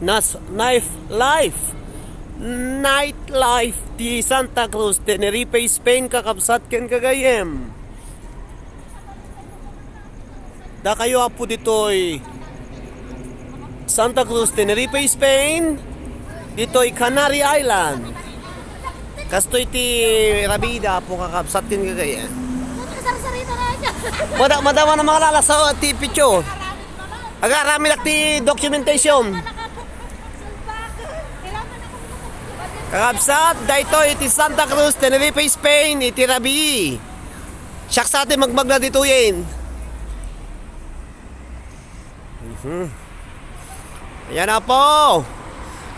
Nightlife di Santa Cruz, Tenerife, Spain, kakabsat ken kagayem. Da kayo apo dito'y Santa Cruz, Tenerife, Spain. Dito'y Canary Island. Kasto iti Rabida po kakabsat ken kagayem. Madama na makalala sa ti picture. Agarami lang ti documentation. Kakabsat, dito iti Santa Cruz, Tenerife, Spain, iti Rabi. Siyak sa atin magmagla dito yun. Ayan na po.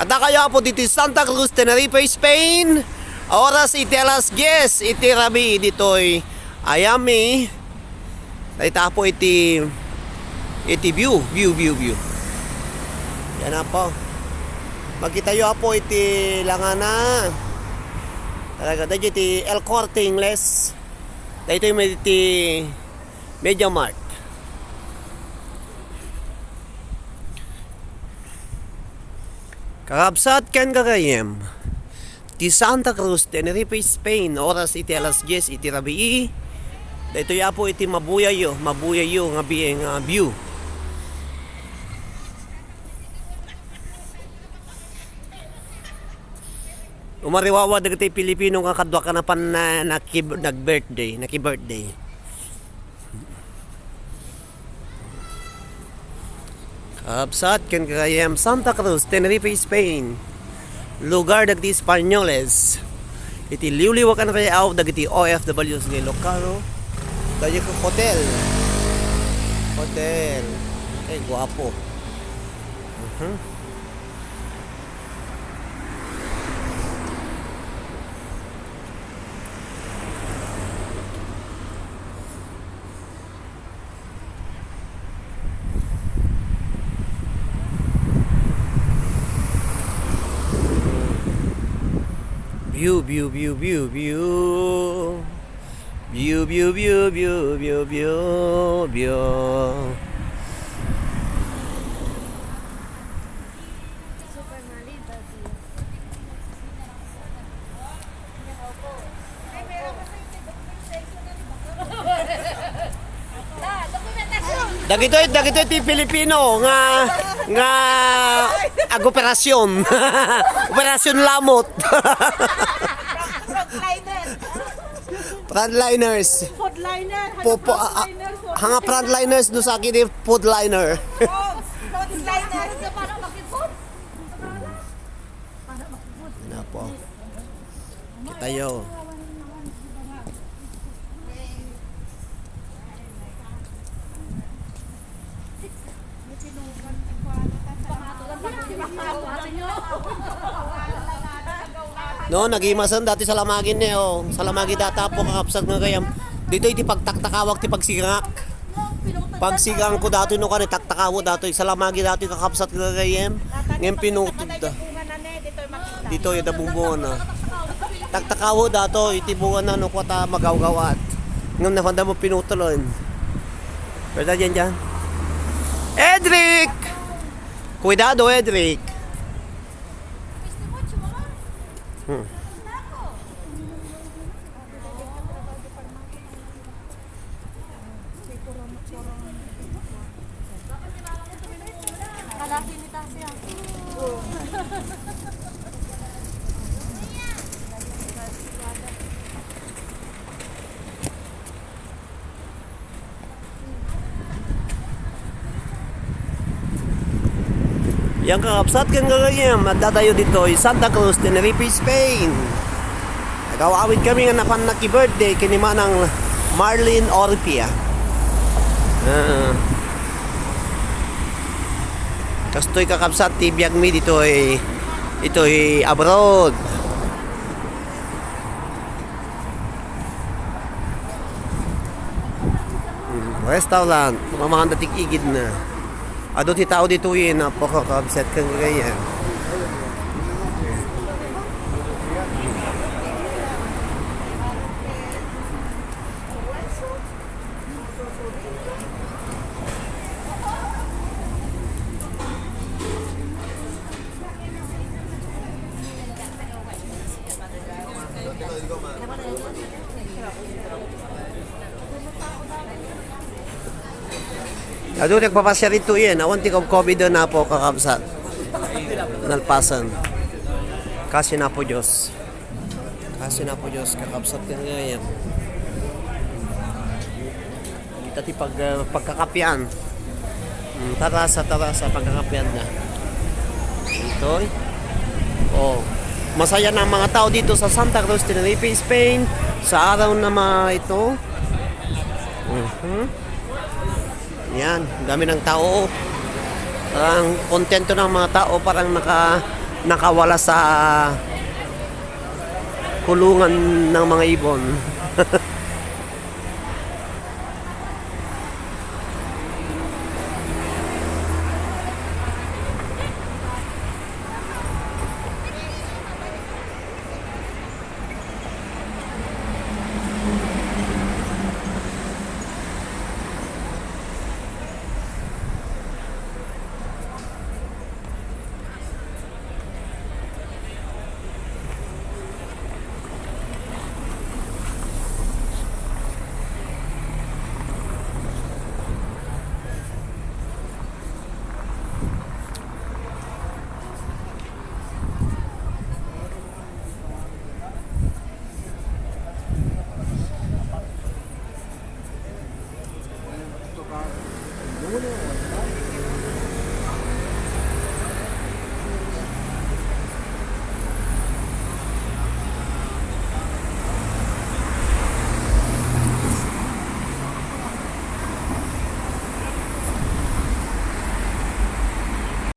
At na kayo po dito Santa Cruz, Tenerife, Spain. Oras iti alas 10, iti Rabi. Dito'y Ayami. Dito po iti view. Ayan na po. Magkita yo po iti langana. Talaga dito iti El Corte Ingles. Dito yung iti Media Mart. Kakabsat ken kagayem. Ti Santa Cruz, Tenerife, Spain. Oras iti alas 10 iti Rabii. Dito ya po iti mabuyayo nga view. Umariwawa dagiti Pilipino nga kadwa ka na pan nag-birthday. Kabsat ken kagayem Santa Cruz, Tenerife, Spain. Lugar dagiti Espanyoles. Iti Liwliwa kan rayaw dagiti OfWs ng Ilocano. Dagiti hotel. Ay guwapo. View. Dagito ti Pilipino nga operasyon. Operasyon lamot. Frontliners. Hanga frontliners do sa akin foodliner. Na po. Kita yo. No, nagimasan dati sa lamagin ni sa lamagi data po kakapsat nga gayam. Dito iti pagtaktakawak ti pagsigak. Pagsigang ko dati no kan taktakawak dati sa lamagi dati kakapsat nga gayam. Ngem pinutod da. Dito ita bumbungan na. Taktakawak dato iti bungan na no kwata magawgawat. Ngem nafanda mo pinutolon. Pwede dyan. Edric! Cuidado, Edric. Yang kakapsat kang gagayam at datayo dito ay Santa Cruz, Tenerife, Spain. Nagawawid kami nga napan naki-birthday kinimanang Marlene Orpia. Kastoy kakapsat ti biyag mi dito ay ito ay abroad. Restaurant, mga datig-igid na. Ado ti tao dito yun na pakakabset kang ganyan. Ado nagpapasya rito yan. Awan ti COVID na po kakabsat. Nalpasan. Kasi na po Diyos. Kasi na po Diyos kakabsat ka ngayon. Kita ti pagkakapian. Tarasa pagkakapian na. Ito. Oh. Masaya na ang mga tao dito sa Santa Cruz, Tenerife, Spain. Sa araw na ito. Yan, dami ng tao. Parang kontento ng mga tao, parang nakawala sa kulungan ng mga ibon.